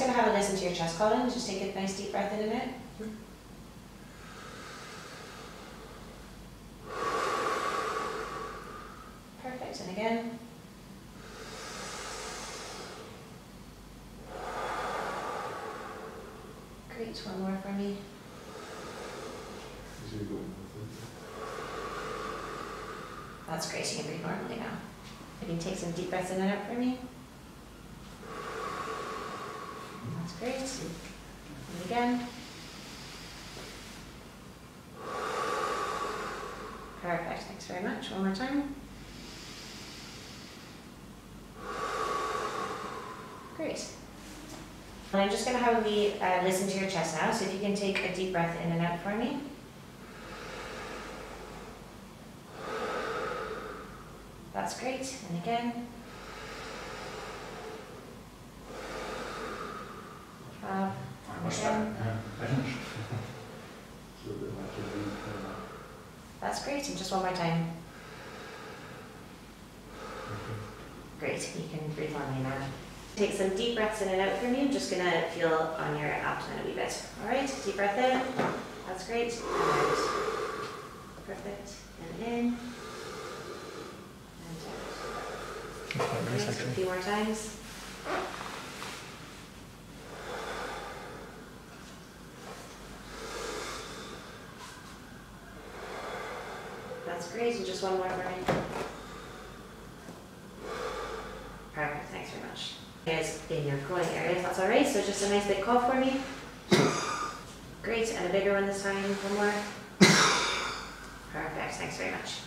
going to have a listen to your chest, Colin. Just take a nice deep breath in and out. Perfect, and again. Great, one more for me. That's great, you can breathe normally now. You can take some deep breaths in and out for me. That's great. And again. Perfect, thanks very much. One more time. Great. And I'm just going to have a wee listen to your chest now, so if you can take a deep breath in and out for me. That's great, and again. Again. That's great, and just one more time. Great, you can breathe normally now. Take some deep breaths in and out for me. I'm just going to feel on your abdomen a wee bit. Alright, deep breath in. That's great. And out. Perfect. And in. And out. Great. A few more times. That's great. And just one more for me. Perfect. Thanks very much. Is in your groin area, if that's alright. So just a nice big cough for me. Great, and a bigger one this time. One more. Perfect, thanks very much.